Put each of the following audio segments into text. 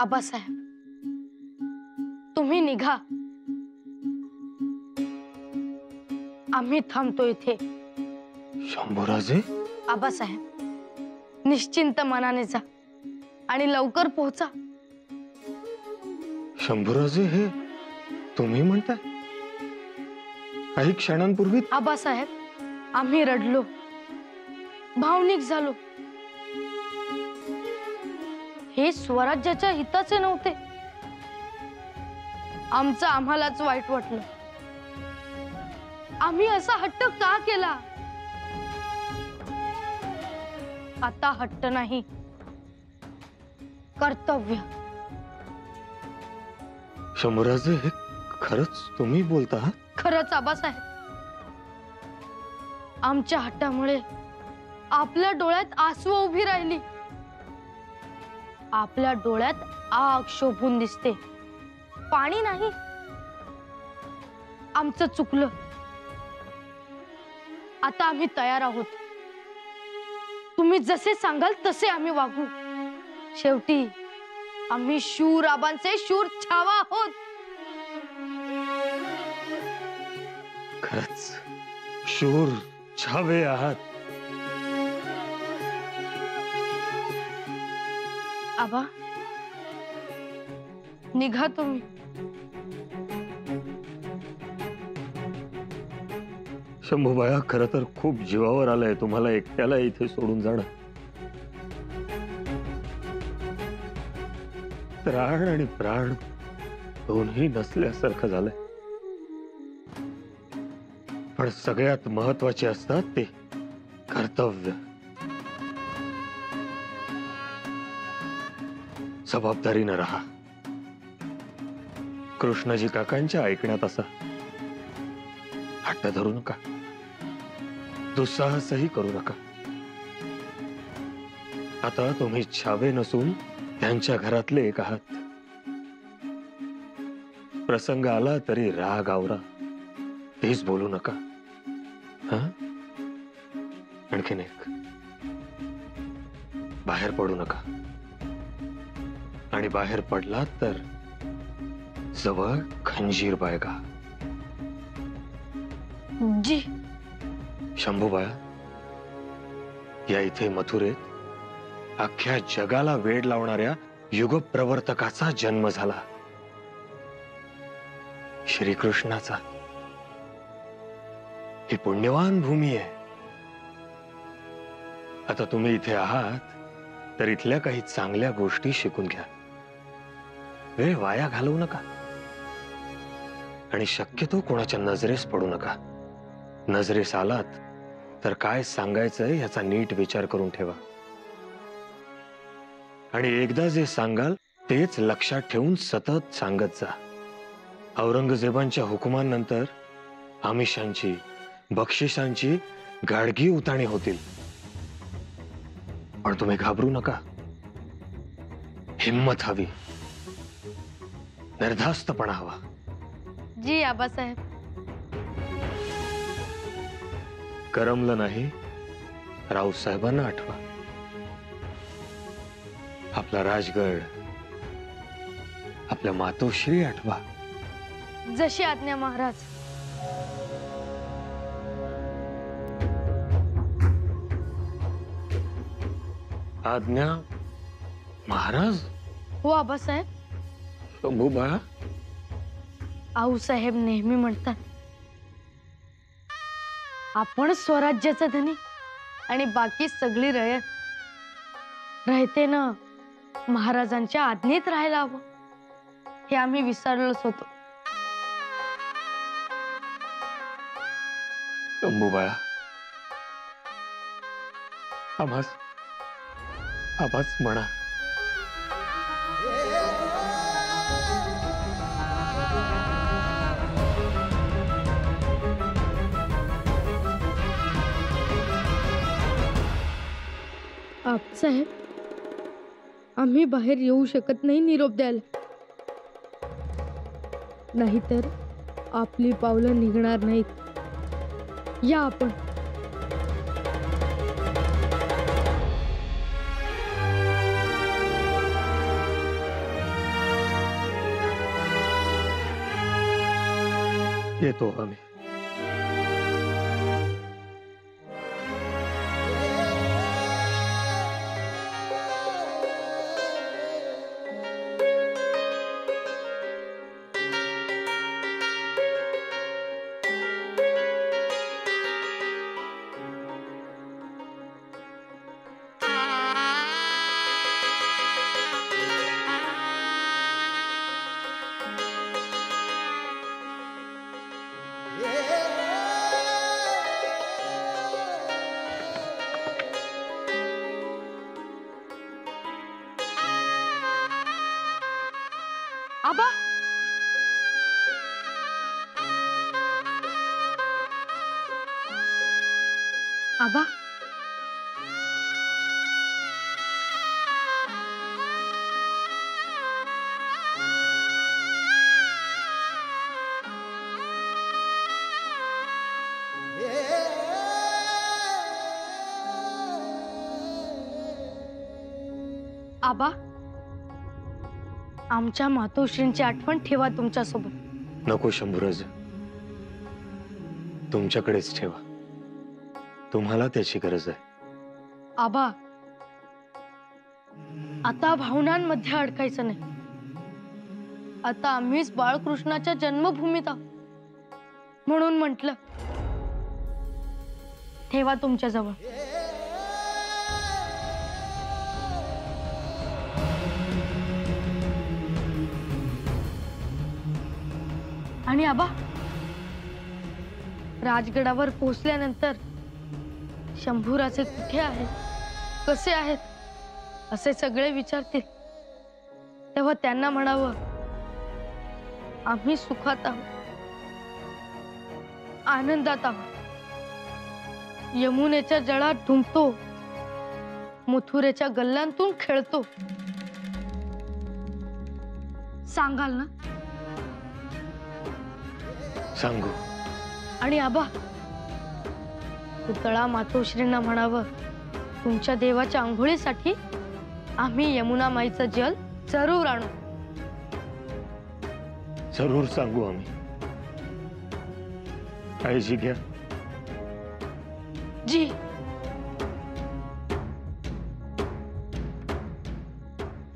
आबासाहेब, तुम्ही निघा, आम्ही थांबतो इथे. शंभूराजे. आबासाहेब, निश्चिंत मनाने जा आणि लवकर पोहोचा. शंभूराजे, हे तुम्ही म्हणताय? काही क्षणांपूर्वी आबासाहेब, आम्ही रडलो, भावनिक झालो. हे स्वराज्याच्या हिताचे नव्हते. आमचं आम्हालाच वाईट वाटलं. आम्ही असा हट्ट का केला? आता हट्ट नाही, कर्तव्य. शंभूराजे, हे खरंच तुम्ही बोलता? खरंच आबासाहेब, आमच्या हट्टामुळे आपल्या डोळ्यात आसू उभी राहिली. आपल्या डोळ्यात आग शोभून दिसते, पाणी नाही. आमचं चुकलं. आता आम्ही तयार आहोत. तुम्ही जसे सांगाल तसे आम्ही वागू. शेवटी आम्ही शूर आबांचे शूर छावा आहोत. खरंच शूर छावे आहात. आबा, निघा तुम्ही. शंभूबाया, खरं तर खूप जीवावर आलंय तुम्हाला एकट्याला इथे सोडून जाणं. त्राण आणि प्राण दोन्ही नसल्यासारखं झालंय. पण सगळ्यात महत्वाचे असतात ते कर्तव्य. जबाबदारीनं राहा. कृष्णाजी काकांच्या ऐकण्यात असा. हट्ट धरू नका, दुस्साहसही करू नका. आता तुम्ही छावे नसून त्यांच्या घरातले एक आहात. प्रसंग आला तरी राग आवरा, तेच बोलू नका. आणखीन एक, बाहेर पडू नका. आणि बाहेर पडलात तर जवळ खंजीर बाळगा. जी. शंभूबाया, या इथे मथुरेत अख्ख्या जगाला वेड लावणाऱ्या युगप्रवर्तकाचा जन्म झाला, श्रीकृष्णाचा. ही पुण्यवान भूमी आहे. आता तुम्ही इथे आहात तर इथल्या काही चांगल्या गोष्टी शिकून घ्या. वेळ वाया घालवू नका आणि शक्यतो कोणाच्या नजरेस पडू नका. नजरेस आलात तर काय सांगायचंय याचा नीट विचार करून ठेवा. आणि एकदा जे सांगाल तेच लक्षात ठेवून सतत सांगत जा. औरंगजेबांच्या हुकुमानंतर आमिषांची, बक्षिसांची गाडगी उताणी होतील. पण तुम्ही घाबरू नका. हिम्मत हवी, निर्धास्तपणा हवा. जी आबासाहेब. करमलं नाही, रावसाहेबांना आठवा. आपला राजगड, आपल्या मातोश्री आठवा. जशी आज्ञा महाराज. आज्ञा महाराज. हो आबासाहेब. शंभूबाळा, आऊसाहेब नेहमी म्हणतात, आपण स्वराज्याचा धनी आणि बाकी सगळी रयत रयतेनं महाराजांच्या आज्ञेत राहायला हवं. हे आम्ही विसरलोच होतो. शंभूबाळा, आम्हास म्हणा. आबासाहेब, आम्ही बाहेर येऊ शकत नाही निरोप द्यायला. नाहीतर आपली पावलं निघणार नाहीत. या आपण. येतो आम्ही. आबा, आबा, आबा, आमच्या मातोश्रींची आठवण ठेवा तुमच्यासोबत. नको शंभूराज, तुमच्याकडेच ठेवा. तुम्हाला त्याची गरज आहे. आबा, आता भावनांमध्ये अडकायचं नाही. आता आम्हीच बाळकृष्णाच्या जन्मभूमीत आहोत म्हणून म्हटलं ठेवा तुमच्या जवळ. आणि आबा, राजगडावर पोहोचल्यानंतर शंभूराजे कुठे आहेत, कसे आहेत असे सगळे विचारतील. तेव्हा त्यांना म्हणावं आम्ही सुखात आहोत, आनंदात आहोत, यमुनेच्या जळात ढुंकतो, मथुरेच्या गल्ल्यांतून खेळतो. सांगाल ना? सांगू. आणि आबा, पुतळा मातोश्रींना म्हणावं तुमच्या देवाच्या आंघोळीसाठी आम्ही यमुना माईचं जल जरूर आणू. जरूर सांगू आम्ही. काळजी घ्या. जी.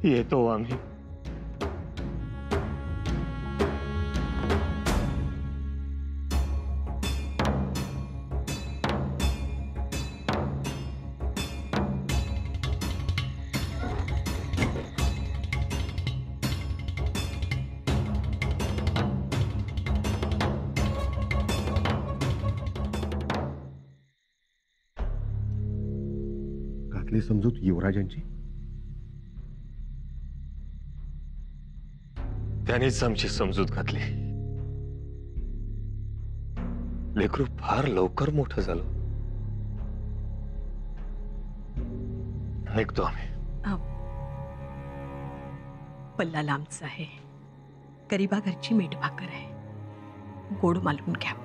येतो आम्ही. घातली समजूत युवराजांची. त्यानेच आमची समजूत घातली. लेकरू फार लवकर मोठं झालं. निघतो आम्ही. पल्ला लांबचा आहे. गरीबा घरची मीठ भाकर आहे. गोड मालवून घ्या.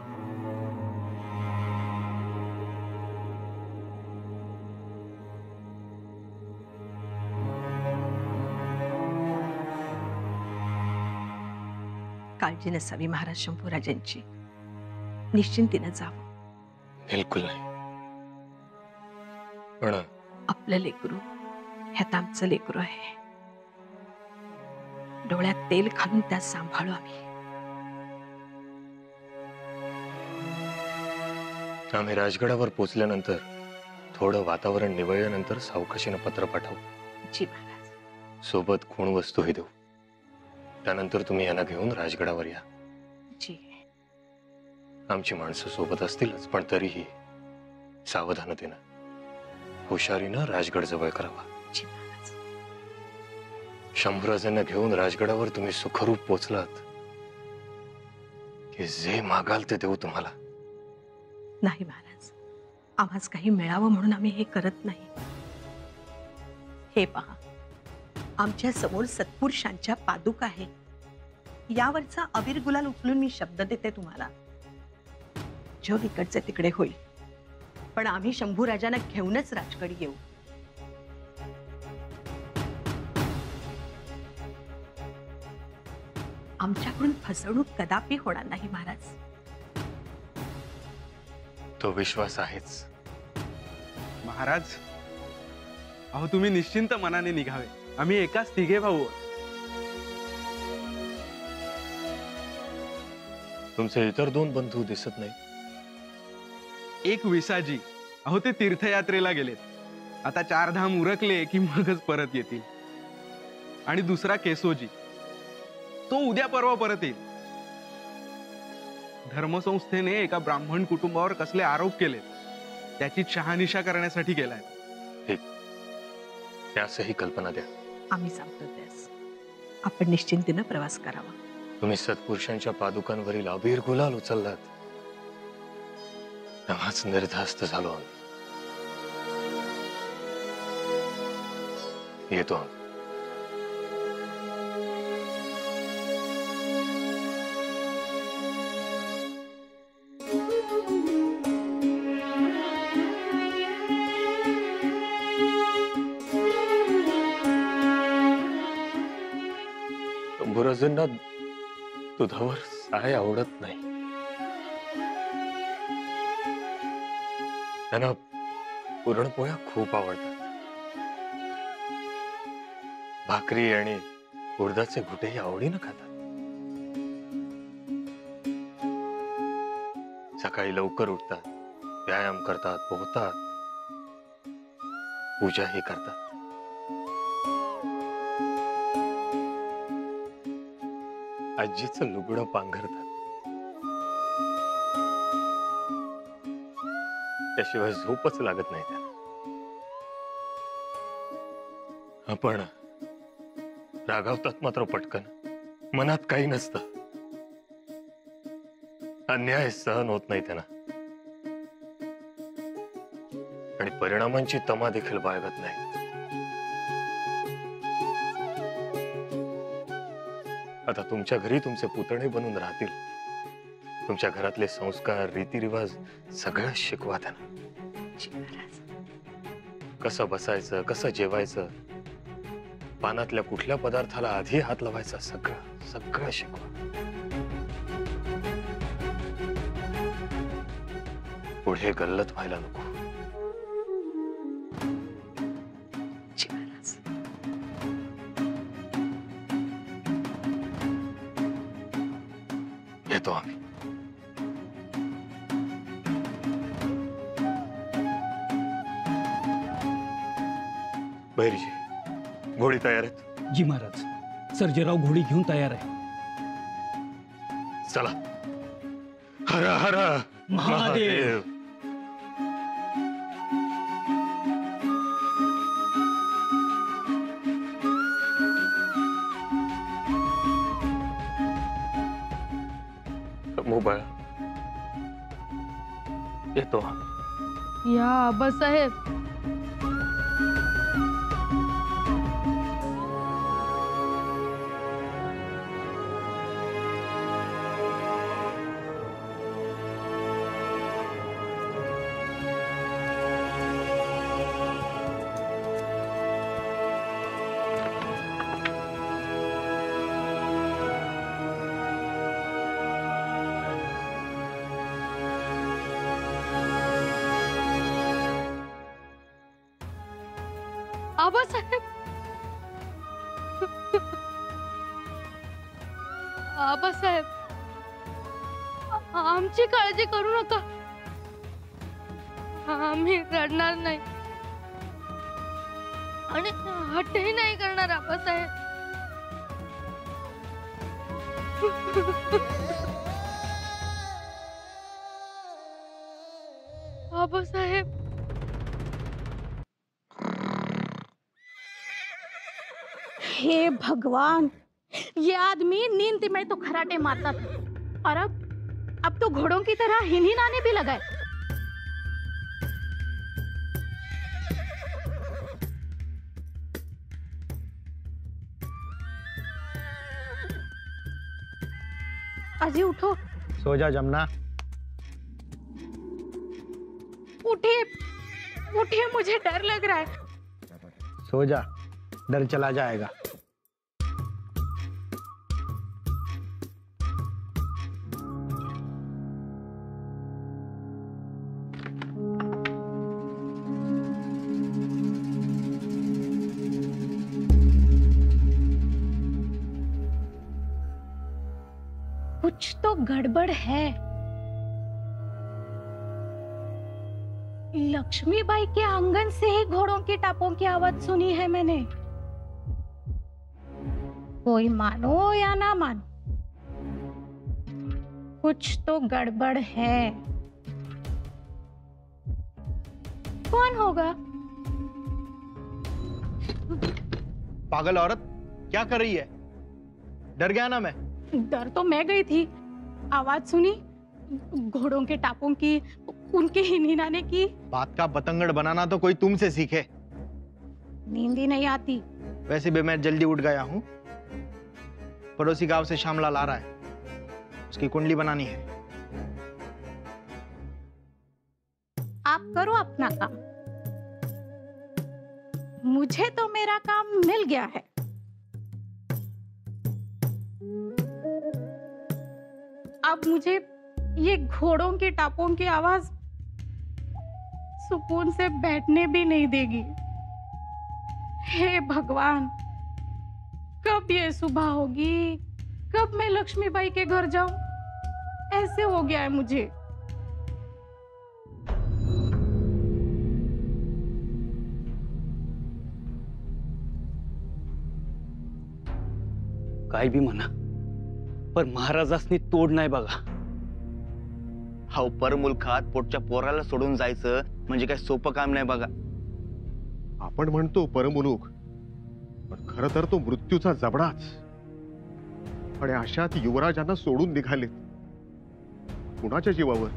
काळजी नसावी महाराज शंभूराजांची. निश्चिंतीनं जावं. बिलकुल नाही. पण आपलं लेकरू ह्यात आमचं लेकरू आहे. डोळ्यात तेल घालून त्यात सांभाळू आम्ही. आम्ही राजगडावर पोचल्यानंतर थोडं वातावरण निवळल्यानंतर सावकाशीनं पत्र पाठवू. जी महाराज. सोबत खूण वस्तूही देऊ. त्यानंतर तुम्ही यांना घेऊन राजगडावर या. जी. आमची माणसं सोबत असतीलच, पण तरीही सावधानतेनं, हुशारीनं राजगड जवळ करावा. जी महाराज. शंभूराजांना घेऊन राजगडावर तुम्ही सुखरूप पोचलात की जे मागाल ते देऊ तुम्हाला. नाही महाराज, आम्हास काही मिळावं म्हणून आम्ही हे करत नाही. हे पहा, आमच्या समोर सत्पुरुषांच्या पादुका आहेत. यावरचा अबीर गुलाल उचलून मी शब्द देते तुम्हाला, जग इकडचे तिकडे होईल, पण आम्ही शंभूराजांना घेऊनच राजगड येऊ. आमच्याकडून फसवणूक कदापि होणार नाही महाराज. तो विश्वास आहेच. महाराज, अहो तुम्ही निश्चिंत मनाने निघावे. आम्ही एकाच तिघे भाऊ आहोत. तुमचे इतर 2 बंधू दिसत नाही. एक विसाजी, अहो ते तीर्थयात्रेला गेलेत. आता 4 धाम उरकले की मगच परत येतील. आणि दुसरा केसोजी, तो उद्या परवा परत येईल. धर्मसंस्थेने एका ब्राह्मण कुटुंबावर कसले आरोप केलेत त्याची शहानिशा करण्यासाठी गेलाय. ठीक, त्यासही कल्पना द्या. आम्ही सांगतो त्यास आपण निश्चिंतीनं प्रवास करावा. तुम्ही सत्पुरुषांच्या पादुकांवरील अबीर गुलाल उचललात तेव्हाच निर्धास्त झालो आम्ही. येतो आम्ही. शंभूराजांना दुधावर साय आवडत नाही. त्यांना पुरणपोळ्या खूप आवडतात. भाकरी आणि उडदाचे घुटेही आवडीनं खातात. सकाळी लवकर उठतात, व्यायाम करतात, पोहतात, पूजाही करतात. आजीचं लुगडं पांघरतात. त्याशिवाय झोपच लागत नाही त्यांना. आपण रागावतात मात्र पटकन. मनात काही नसतं. अन्याय सहन होत नाही त्यांना आणि परिणामांची तमा देखील बाळगत नाही. आता तुमच्या घरी तुमचे पुतणे बनून राहतील. तुमच्या घरातले संस्कार, रीतिरिवाज सगळं शिकवा त्यांना. कसं बसायचं, कसं जेवायचं, पानातल्या कुठल्या पदार्थाला आधी हात लावायचा, सगळं सगळं शिकवा. पुढे गल्लत व्हायला नको. येतो आम्ही. बैरीजी, घोडी तयार आहेत? जी महाराज. सर्जेराव घोडी घेऊन तयार आहे. चला. हर हर महादेव. मोबाईल येतो. या आबासाहेब, आबासाहेब, आबासाहेब, आमची काळजी करू नका. आम्ही रडणार नाही आणि हट्टही नाही करणार. आबासाहेब, आबासाहेब, हे भगवान, ये आदमी नींद में तो खराटे मारता था और अब तो घोड़ों की तरह हिनहिनाने भी लगा है। अजी उठो। सो जा जमुना। उठिए उठिए, मुझे डर लग रहा है। सो जा, डर चला जाएगा। गड़बड़ है। लक्ष्मीबाई के आंगन से ही घोड़ों की टापों की आवाज सुनी है मैंने। कोई मानो या ना मानो, कुछ तो गड़बड़ है। कौन होगा? पागल औरत, क्या कर रही है? डर गया ना मैं। डर तो मैं गई थी, आवाज सुनी घोड़ों के टापों की, उनके हिनहिनाने की। बात का बतंगड़ बनाना तो कोई तुमसे सीखे। नींद ही नहीं आती। वैसे भी मैं जल्दी उठ गया हूँ। पड़ोसी गांव से श्यामलाल आ रहा है, उसकी कुंडली बनानी है। आप करो अपना काम, मुझे तो मेरा काम मिल गया है। अब मुझे ये घोड़ों की टापों की आवाज सुकून से बैठने भी नहीं देगी। हे भगवान, कब ये सुबह होगी, कब मैं लक्ष्मीबाई के घर जाऊं? ऐसे हो गया है मुझे। काय बी म्हणा, पण महाराजांनी तोड नाही बघा. हा परमुलखात पोटच्या पोराला सोडून जायचं म्हणजे काय सोपं काम नाही बघा. आपण म्हणतो परमुलूक, पण खरं तर तो मृत्यूचा जबडाच. आणि अशात युवराजांना सोडून निघालेत. कुणाच्या जीवावर?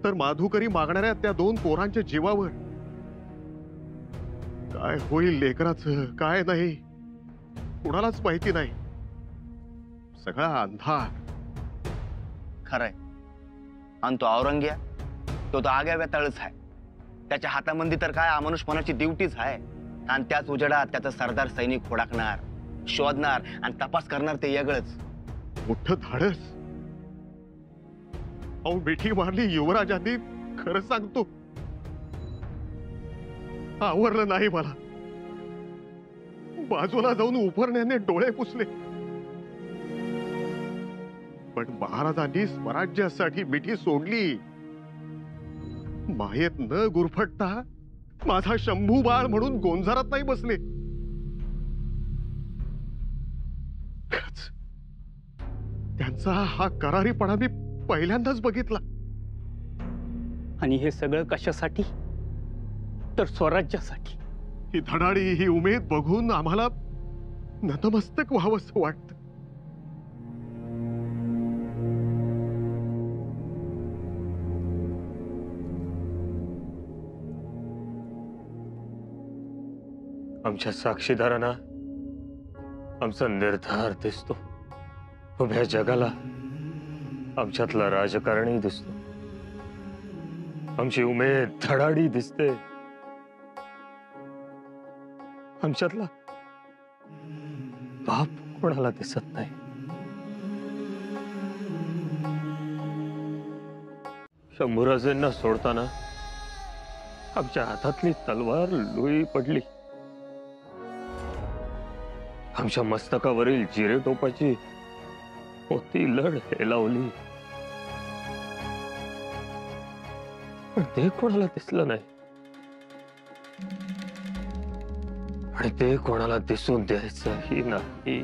तर माधुकरी मागणाऱ्या त्या 2 पोरांच्या जीवावर. काय होईल लेकराचं, काय नाही, कुणालाच माहिती नाही. सगळा अंधार. खरंय. आणि तो औरंग्या, तो आग्या वेताळच आहे. त्याच्या हातामध्ये तर काय अमानुषपणाची ड्युटीच आहे. आणि त्याच उजेडात त्याचा सरदार सैनिक हुडकणार, शोधणार आणि तपास करणार ते वेगळंच. मोठं धाडस. अहो, मिठी मारली युवराजांनी. खरं सांगतो, आवरलं नाही मला. बाजूला जाऊन उपरण्याने डोळे पुसले. पण महाराजांनी स्वराज्यासाठी मिठी सोडली. मायेत न गुरफटता माझा शंभू बाळ म्हणून गोंजारात नाही बसले. त्यांचा हा करारीपणा मी पहिल्यांदाच बघितला. आणि हे सगळं कशासाठी? तर स्वराज्यासाठी. ही धडाडी, ही उमेद बघून आम्हाला नतमस्तक व्हावंसं वाटतं. आमच्या साक्षीदारांना आमचा निर्धार दिसतो. उभ्या जगाला आमच्यातला राजकारणी दिसतो. आमची उमेद धडाडी दिसते. आमच्यातला बाप कोणाला दिसत नाही. शंभूराजेंना सोडताना आमच्या हातातली तलवार लुई पडली. आमच्या मस्तकावरील जिरे टोपाची मोठी लढ हेलावली. पण ते कोणाला दिसलं नाही. आणि ते कोणाला दिसून द्यायचंही नाही.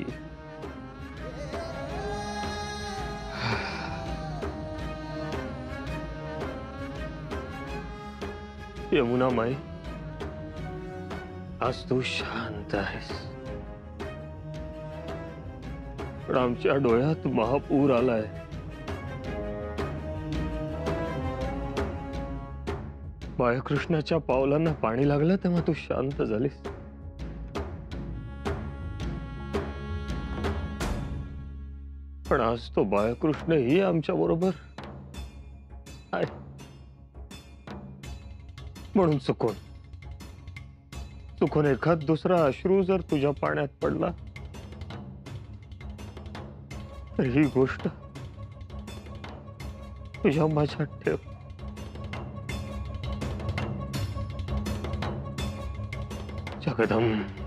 यमुना माई, आज तू शांत आहेस. पण आमच्या डोळ्यात महापूर आलाय. बाळकृष्णाच्या पावलांना पाणी लागलं तेव्हा तू शांत झालीस. पण आज तो बाळकृष्णही आमच्या बरोबर आहे. म्हणून चुकून एखाद दुसरा अश्रू जर तुझ्या पाण्यात पडला तर ही गोष्ट तुझ्या माझ्यात ठेव. जगदंब